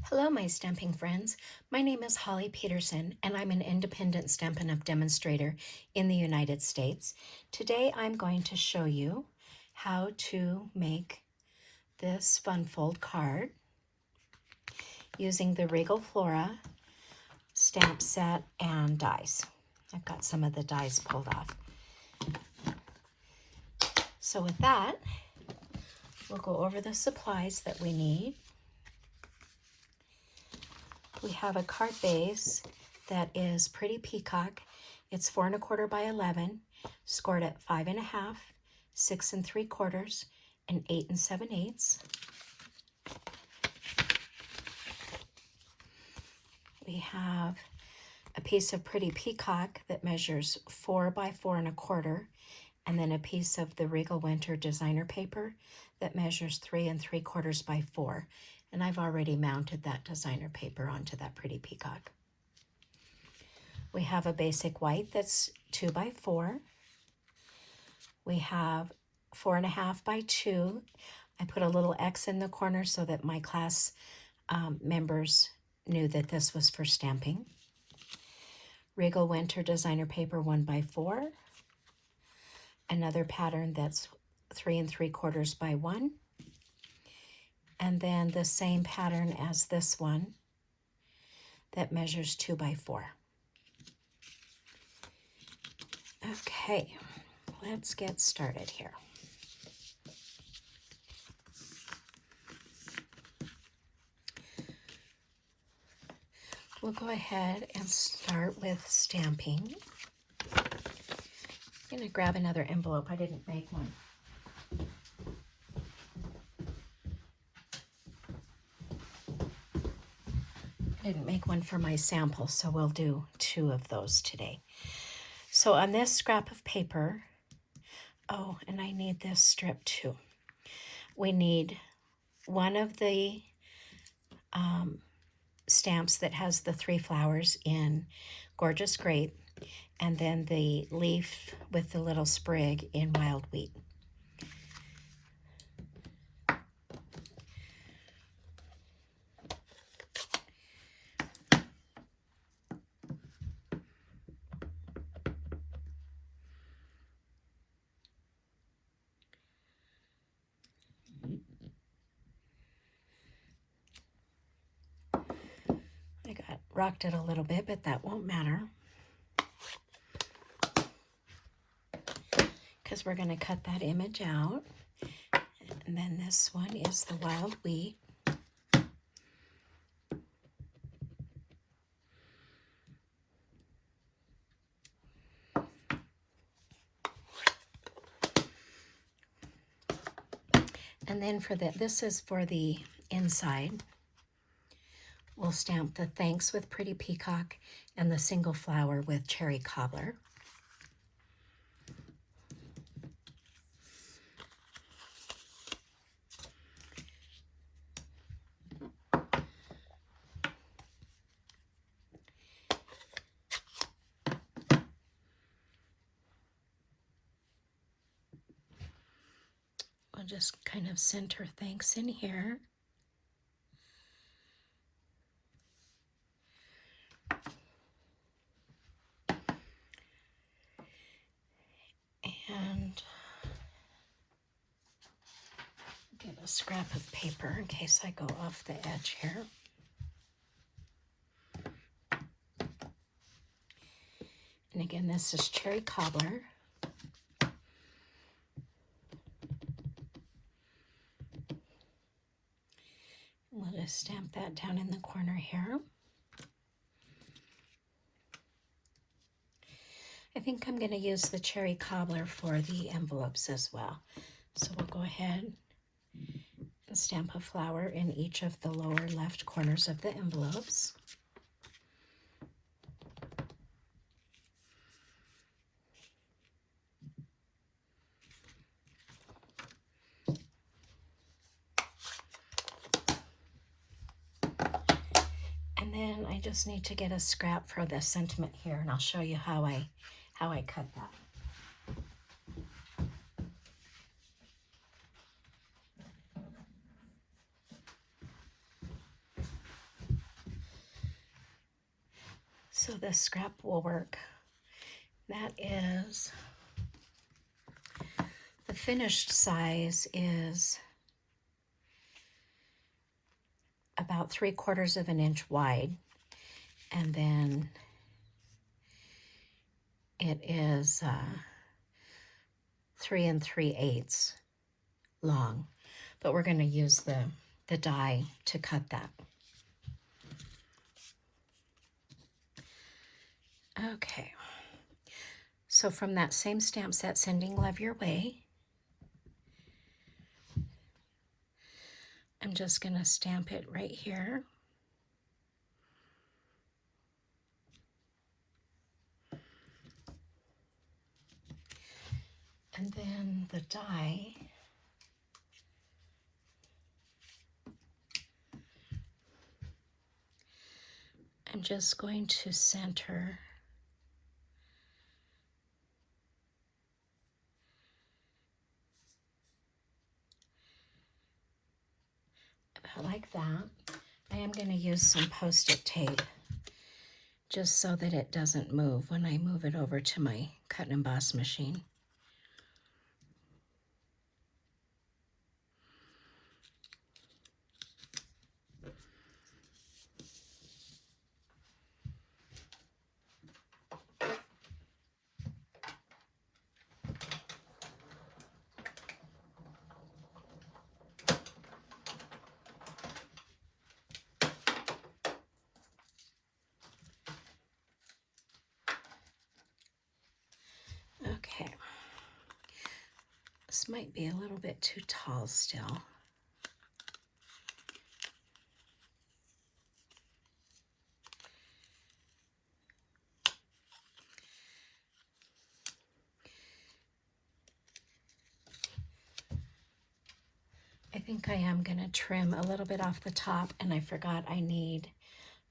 Hello, my stamping friends. My name is Holly Peterson, and I'm an independent Stampin' Up! Demonstrator in the United States. Today, I'm going to show you how to make this fun fold card using the Regal Flora stamp set and dies. I've got some of the dies pulled off. So with that, we'll go over the supplies that we need. We have a card base that is Pretty Peacock. It's 4 1/4 by 11, scored at 5 1/2, 6 3/4, and 8 7/8. We have a piece of Pretty Peacock that measures 4 by 4 1/4, and then a piece of the Regal Winter designer paper that measures 3 3/4 by 4. And I've already mounted that designer paper onto that Pretty Peacock. We have a basic white that's 2 by 4. We have 4 1/2 by 2. I put a little X in the corner so that my class members knew that this was for stamping. Regal Winter designer paper 1 by 4. Another pattern that's 3 3/4 by 1. And then the same pattern as this one that measures 2 by 4. Okay, let's get started here. We'll go ahead and start with stamping. I'm going to grab another envelope. I didn't make one. I didn't make one for my sample, so we'll do 2 of those today. So on this scrap of paper, oh, and I need this strip too. We need one of the stamps that has the 3 flowers in Gorgeous Grape, and then the leaf with the little sprig in Wild Wheat. Rocked it a little bit, but that won't matter because we're going to cut that image out. And then this one is the Wild Wheat. And then for this is for the inside. We'll stamp the Thanks with Pretty Peacock and the single flower with Cherry Cobbler. We'll just kind of center Thanks in here. And get a scrap of paper in case I go off the edge here. And again, this is Cherry Cobbler. We'll just stamp that down in the corner here. I think I'm going to use the Cherry Cobbler for the envelopes as well. So we'll go ahead and stamp a flower in each of the lower left corners of the envelopes. And then I just need to get a scrap for the sentiment here, and I'll show you how I cut that. So this scrap will work. That is, the finished size is about 3/4 of an inch wide, and then it is 3 3/8 long, but we're going to use the die to cut that. Okay, so from that same stamp set, Sending Love Your Way, I'm just going to stamp it right here. And then the die, I'm just going to center about like that. I am going to use some Post-it tape just so that it doesn't move when I move it over to my cut and emboss machine. Okay, this might be a little bit too tall still. I think I am going to trim a little bit off the top, and I forgot I need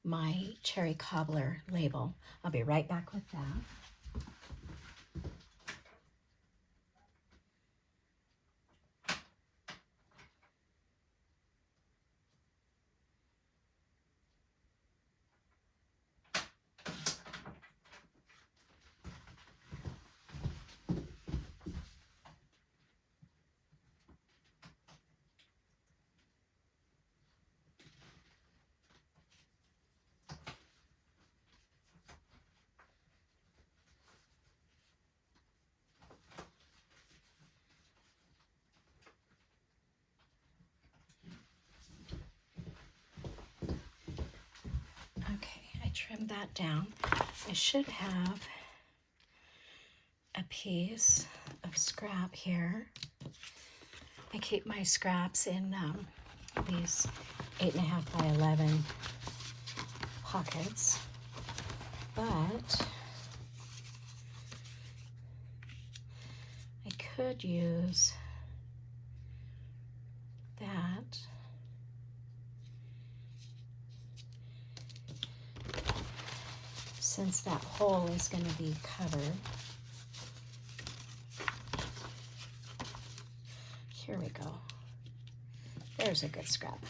my cherry cobbler label. I'll be right back with that. Okay, I trimmed that down. I should have a piece of scrap here. I keep my scraps in these 8.5 by 11 pockets, but I could use that. Since that hole is going to be covered. Here we go. There's a good scrap.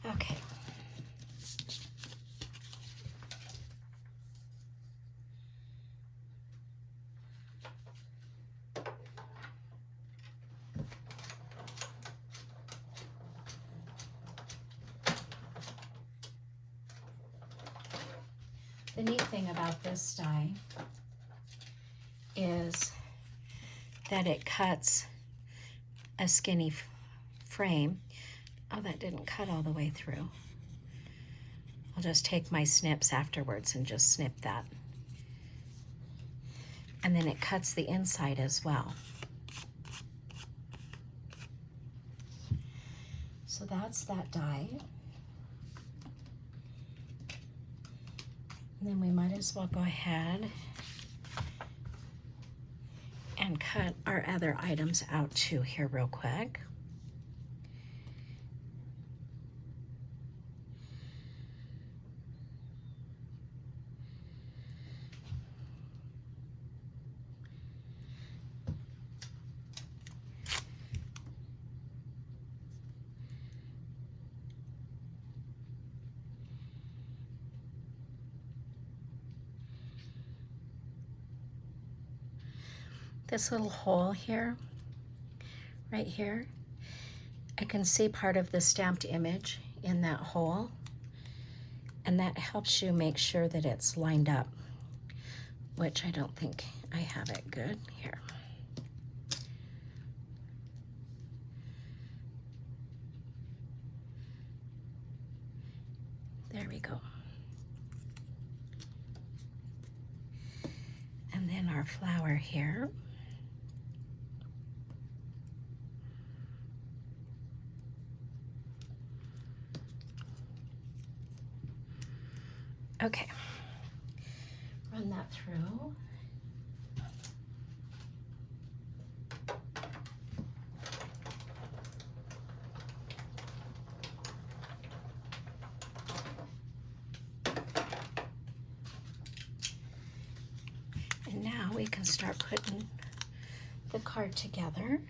Okay. The neat thing about this die is that it cuts a skinny frame. Oh, that didn't cut all the way through. I'll just take my snips afterwards and just snip that. And then it cuts the inside as well. So that's that die. And then we might as well go ahead and cut our other items out too here real quick. this little hole here, right here, I can see part of the stamped image in that hole, and that helps you make sure that it's lined up, which I don't think I have it good here. There we go. And then our flower here. Okay, run that through. And now we can start putting the card together.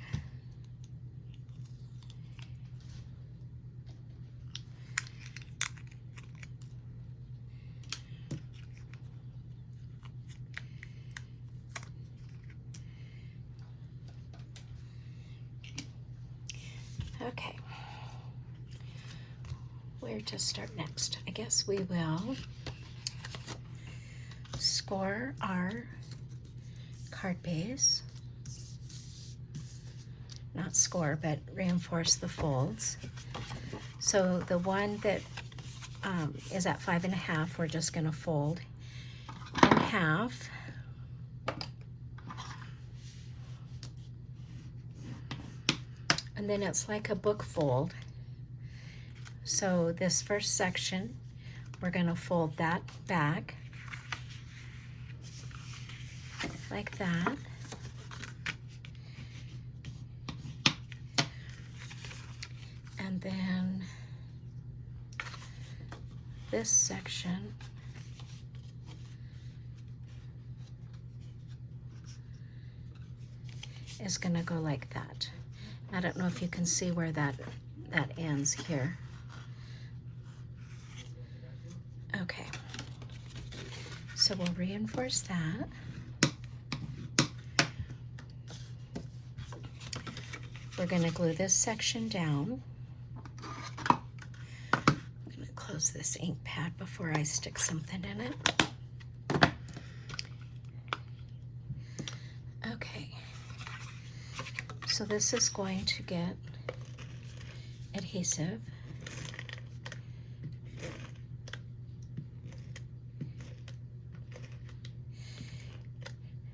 Okay, where to start next? I guess we will score our card base. Not score, but reinforce the folds. So the one that is at 5.5, we're just going to fold in half. And then it's like a book fold. So this first section, we're going to fold that back like that. And then this section is going to go like that. I don't know if you can see where that ends here. Okay, so we'll reinforce that. We're going to glue this section down. I'm going to close this ink pad before I stick something in it. Okay. So this is going to get adhesive.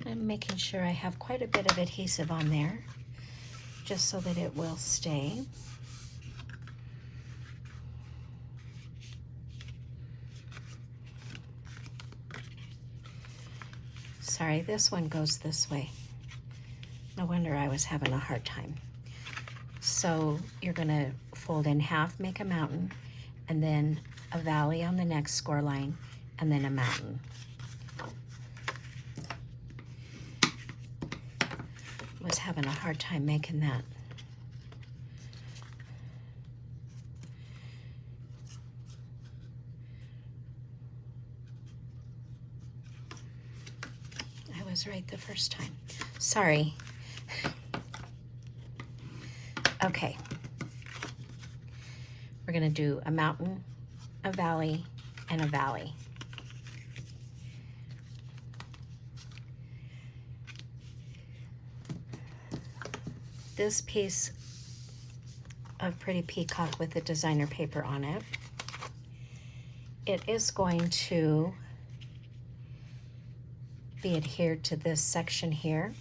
I'm making sure I have quite a bit of adhesive on there, just so that it will stay. Sorry, this one goes this way. No wonder I was having a hard time. So you're gonna fold in half, make a mountain, and then a valley on the next score line, and then a mountain. Was having a hard time making that. I was right the first time. Sorry. Okay. We're going to do a mountain, a valley, and a valley. This piece of Pretty Peacock with the designer paper on it, it is going to be adhered to this section here,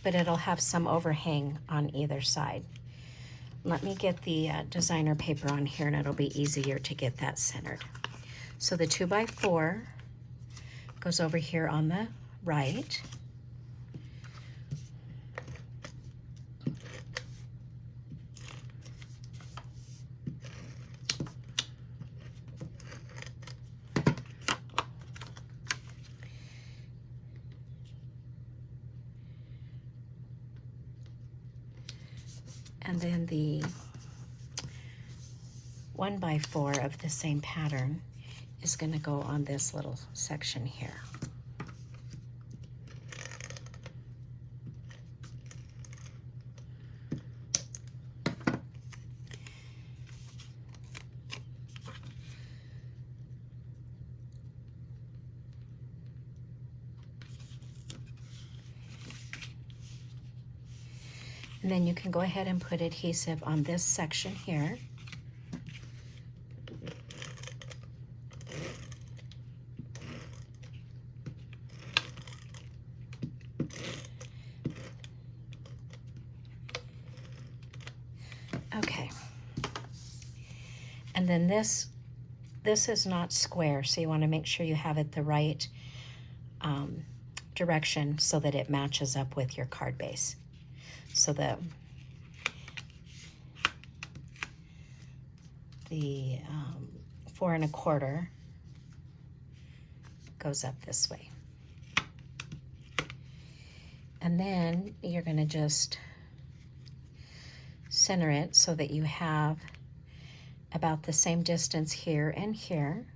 but it'll have some overhang on either side. Let me get the designer paper on here and it'll be easier to get that centered. So the 2x4 goes over here on the right. And then the 1x4 of the same pattern is going to go on this little section here. And then you can go ahead and put adhesive on this section here. Okay. And then this is not square, so you want to make sure you have it the right direction so that it matches up with your card base. So the 4 1/4 goes up this way. And then you're going to just center it so that you have about the same distance here and here.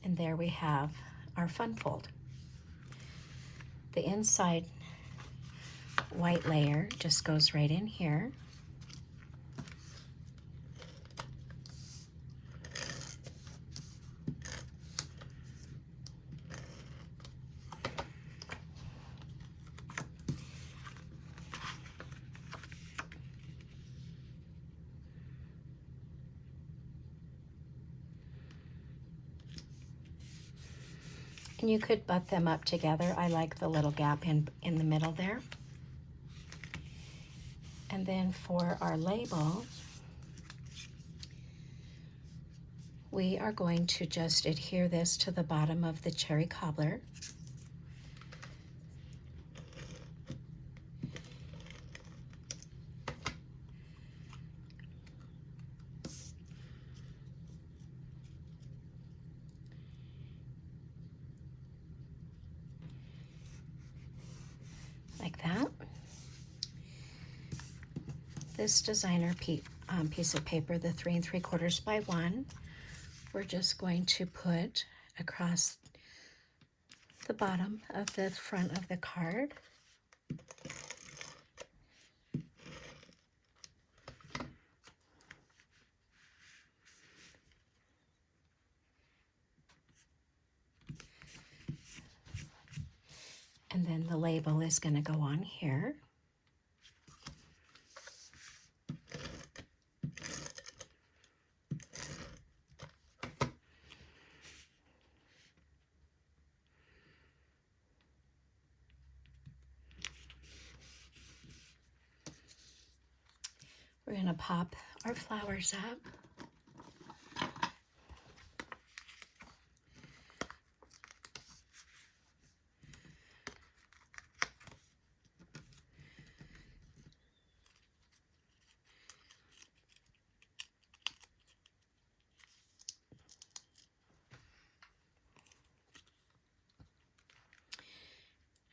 And there we have our fun fold. The inside white layer just goes right in here. And you could butt them up together. I like the little gap in the middle there. And then for our label, we are going to just adhere this to the bottom of the cherry cobbler. Like that. This designer piece of paper, the 3 3/4 by 1, we're just going to put across the bottom of the front of the card. And then the label is going to go on here. We're going to pop our flowers up.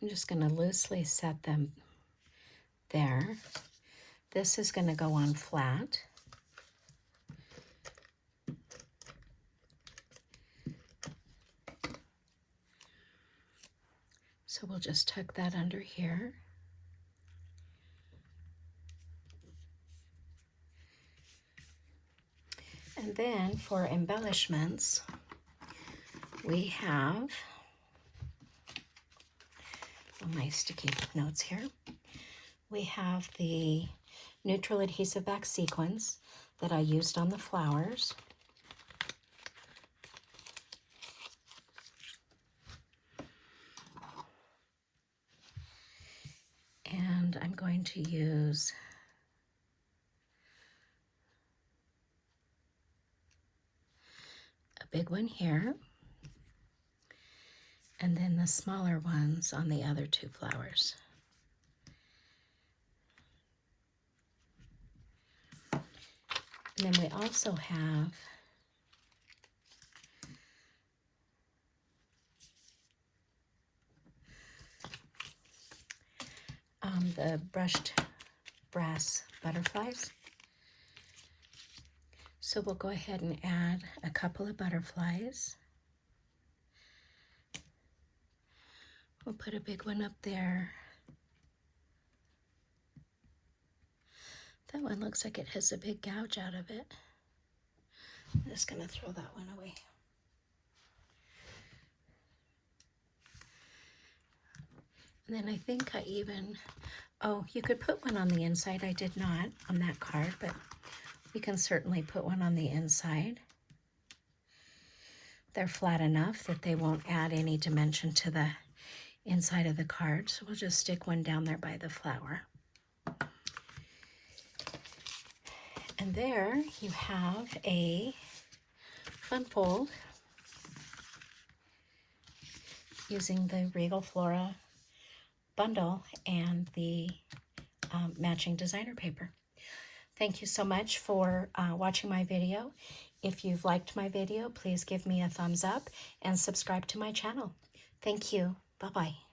I'm just going to loosely set them there. This is going to go on flat. So we'll just tuck that under here. And then for embellishments, we have my sticky notes here. We have the neutral adhesive back sequins that I used on the flowers. And I'm going to use a big one here, and then the smaller ones on the other 2 flowers. And then we also have the brushed brass butterflies. So we'll go ahead and add a couple of butterflies. We'll put a big one up there. That one looks like it has a big gouge out of it. I'm just going to throw that one away. And then I think I even, oh, you could put one on the inside. I did not on that card, but we can certainly put one on the inside. They're flat enough that they won't add any dimension to the inside of the card. So we'll just stick one down there by the flower. And there you have a fun fold using the Regal Flora bundle and the matching designer paper. Thank you so much for watching my video. If you've liked my video, please give me a thumbs up and subscribe to my channel. Thank you. Bye-bye.